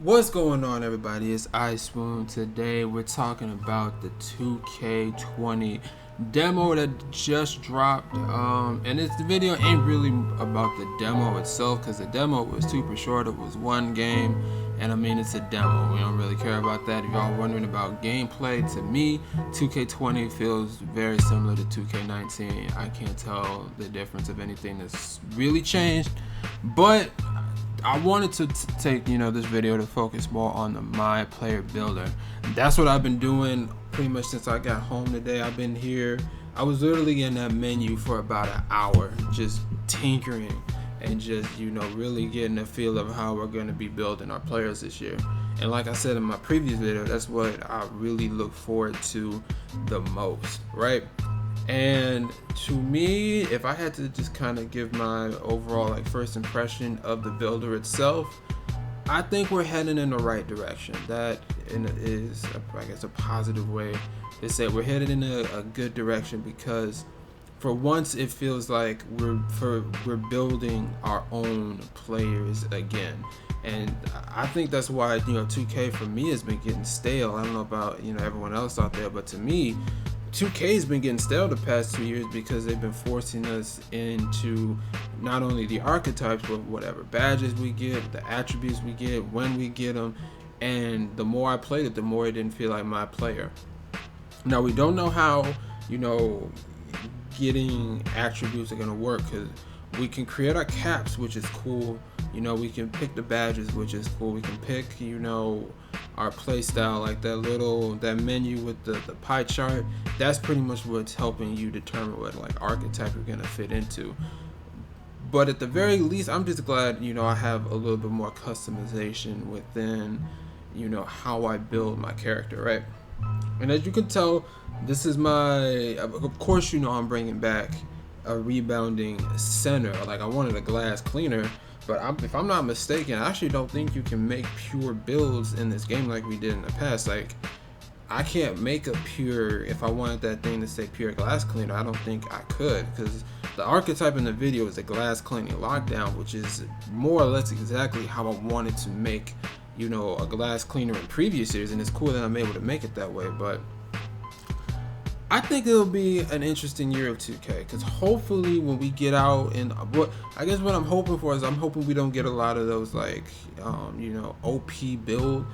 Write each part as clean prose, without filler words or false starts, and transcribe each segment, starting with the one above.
What's going on, everybody? It's iSwune. Today we're talking about the 2K20 demo that just dropped. And the video ain't really about the demo itself, because the demo was super short. It was one game, and I mean, it's a demo. We don't really care about that. If y'all wondering about gameplay, to me, 2K20 feels very similar to 2K19. I can't tell the difference of anything that's really changed, but I wanted to take this video to focus more on the Myplayer builder. That's what I've been doing pretty much since I got home today. I've been here. I was literally in that menu for about an hour, just tinkering and just really getting a feel of how we're going to be building our players this year. And like I said in my previous video, that's what I really look forward to the most, right? And to me, if I had to just kind of give my overall first impression of the builder itself, I think we're heading in the right direction. That is, I guess, a positive way to say we're headed in a good direction, because for once it feels like we're building our own players again. And I think that's why 2K for me has been getting stale. I don't know about everyone else out there, but to me, 2K has been getting stale the past 2 years, because they've been forcing us into not only the archetypes, but whatever badges we get, the attributes we get, when we get them. And the more I played it, the more it didn't feel like my player. Now, we don't know how getting attributes are going to work, because we can create our caps, which is cool. We can pick the badges, which is cool. We can pick our play style, like that menu with the pie chart. That's pretty much what's helping you determine what archetype you're gonna fit into. But at the very least, I'm just glad I have a little bit more customization within how I build my character, right? And as you can tell, this is of course I'm bringing back a rebounding center. I wanted a glass cleaner, but if I'm not mistaken, I actually don't think you can make pure builds in this game like we did in the past. I can't make a pure, if I wanted that thing to say pure glass cleaner, I don't think I could, because the archetype in the video is a glass cleaning lockdown, which is more or less exactly how I wanted to make a glass cleaner in previous years. And it's cool that I'm able to make it that way. But I think it'll be an interesting year of 2K, because hopefully when we get out, and what I'm hoping for is, I'm hoping we don't get a lot of those OP build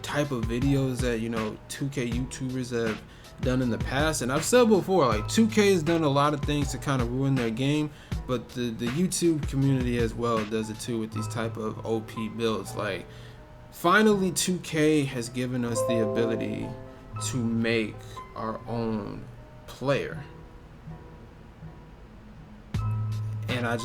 type of videos that 2K YouTubers have done in the past. And I've said before, 2K has done a lot of things to kind of ruin their game, but the YouTube community as well does it too with these type of OP builds. Finally 2K has given us the ability to make our own player, and I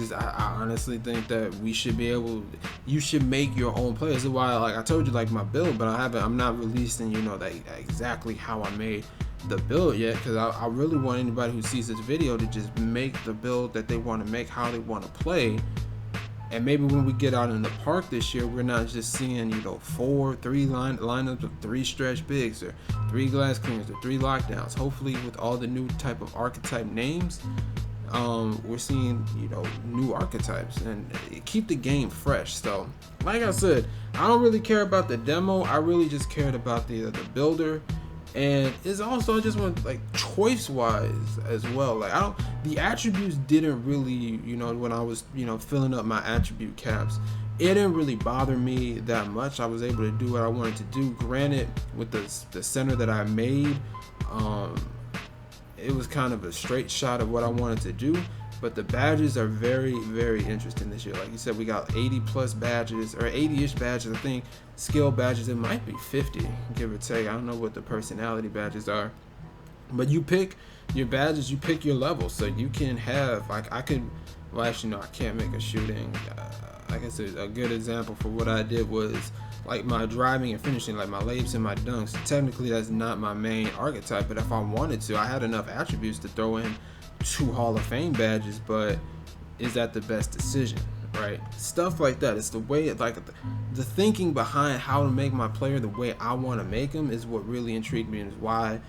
honestly think that we should be able, you should make your own player. This is why I told you my build, but I'm not releasing that exactly how I made the build yet, because I really want anybody who sees this video to just make the build that they want to make, how they want to play. And maybe when we get out in the park this year, we're not just seeing three lineups of 3 stretch bigs, or 3 glass cleaners, or 3 lockdowns. Hopefully with all the new type of archetype names, we're seeing new archetypes, and keep the game fresh. So like I said, I don't really care about the demo. I really just cared about the builder. And it's also, I just want choice wise as well. The attributes didn't really, when I was filling up my attribute caps, it didn't really bother me that much. I was able to do what I wanted to do. Granted, with the center that I made, it was kind of a straight shot of what I wanted to do. But the badges are very, very interesting this year. Like you said, we got 80 plus badges, or 80-ish badges. I think skill badges, it might be 50, give or take. I don't know what the personality badges are. But you pick your badges, you pick your level. So you can have, I can't make a shooting. I guess a good example for what I did was my driving and finishing, my layups and my dunks. Technically, that's not my main archetype, but if I wanted to, I had enough attributes to throw in 2 Hall of Fame badges. But is that the best decision, right? Stuff like that. It's the way, the thinking behind how to make my player the way I want to make them is what really intrigued me, and is why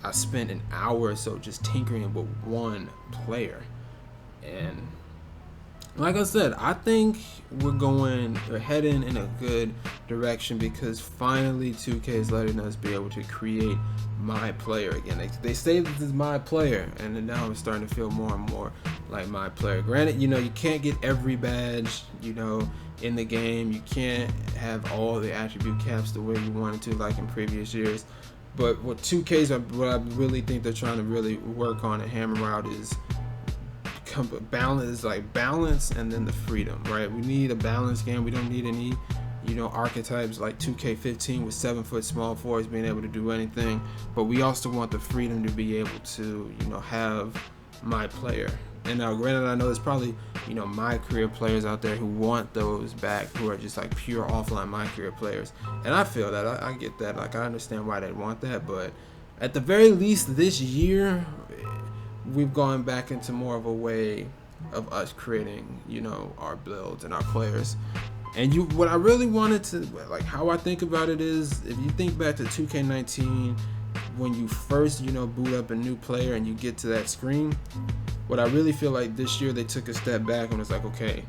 I spent an hour or so just tinkering with one player. And like I said, I think we're heading in a good direction, because finally 2K is letting us be able to create Myplayer again. They say this is Myplayer, and then now it's starting to feel more and more like Myplayer. Granted, you know, you can't get every badge, you know, in the game. You can't have all the attribute caps the way you wanted to like in previous years. But what 2K's, what I really think they're trying to really work on and hammer out is balance and then the freedom, right? We need a balanced game. We don't need any, you know, archetypes like 2K15 with 7-foot small forwards being able to do anything, but we also want the freedom to be able to, you know, have Myplayer. And now, granted, I know there's probably, you know, my career players out there who want those back, who are just like pure offline my career players, and I feel that I get that. Like, I understand why they want that, but at the very least this year we've gone back into more of a way of us creating, you know, our builds and our players. And what I really wanted to, like, how I think about it is, if you think back to 2K19, when you first, you know, boot up a new player and you get to that screen, what I really feel like this year they took a step back and was like, okay,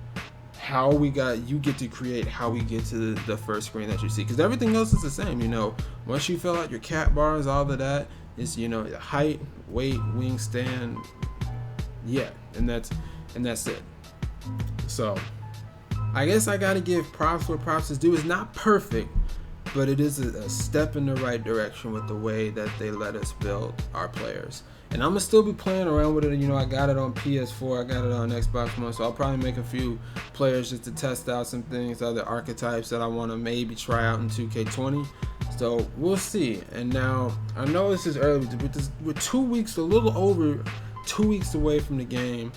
you get to create how we get to the first screen that you see, because everything else is the same. You know, once you fill out your cat bars, all of that is, you know, height, weight, wingspan, yeah, and that's it. So I guess I gotta give props where props is due. It's not perfect, but it is a step in the right direction with the way that they let us build our players. And I'm gonna still be playing around with it. You know, I got it on PS4, I got it on Xbox One, so I'll probably make a few players just to test out some things, other archetypes that I want to maybe try out in 2K20. So we'll see. And now I know this is early, but we're 2 weeks, a little over 2 weeks away from the game,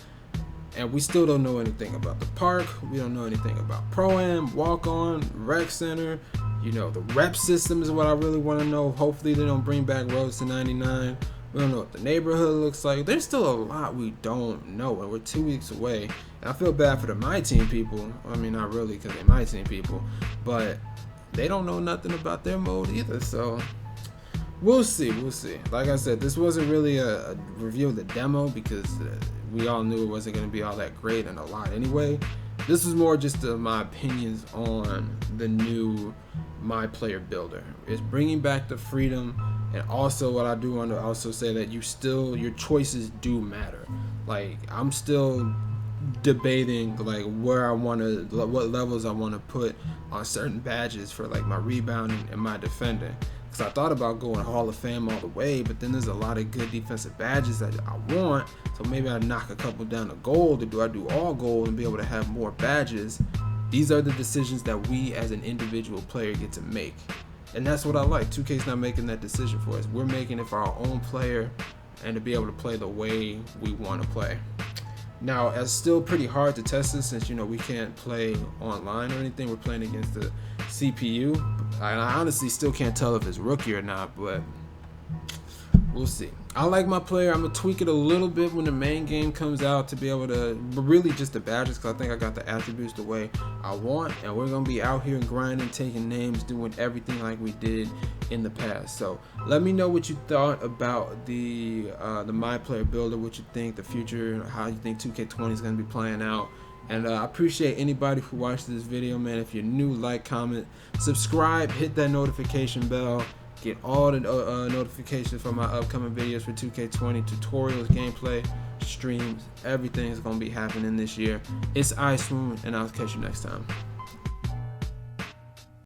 and we still don't know anything about the park. We don't know anything about Pro-Am, Walk-On, Rec Center. You know, the rep system is what I really want to know. Hopefully they don't bring back Roads to 99. We don't know what the neighborhood looks like. There's still a lot we don't know, and we're 2 weeks away. And I feel bad for the My Team people. I mean, not really, because they're My Team people, but they don't know nothing about their mode either. So we'll see. Like I said, this wasn't really a review of the demo, because we all knew it wasn't going to be all that great and a lot anyway. This was more just my opinions on the new Myplayer builder. It's bringing back the freedom, and also what I do want to also say that your choices do matter. Like, I'm still debating like what levels I want to put on certain badges for like my rebounding and my defending. Because I thought about going Hall of Fame all the way, but then there's a lot of good defensive badges that I want. So maybe I knock a couple down to gold, or do I do all gold and be able to have more badges? These are the decisions that we as an individual player get to make. And that's what I like. 2K's not making that decision for us. We're making it for our own player and to be able to play the way we want to play. Now, it's still pretty hard to test this, since, you know, we can't play online or anything. We're playing against the CPU. I honestly still can't tell if it's rookie or not, but we'll see. I like my player. I'm gonna tweak it a little bit when the main game comes out to be able to, but really just the badges, because I think I got the attributes the way I want, and we're gonna be out here grinding, taking names, doing everything like we did in the past. So let me know what you thought about the Myplayer builder, what you think the future, how you think 2K20 is gonna be playing out. And I appreciate anybody who watched this video, man. If you're new, like, comment, subscribe, hit that notification bell. Get all the notifications for my upcoming videos for 2K20, tutorials, gameplay, streams. Everything is going to be happening this year. It's iSwune, and I'll catch you next time.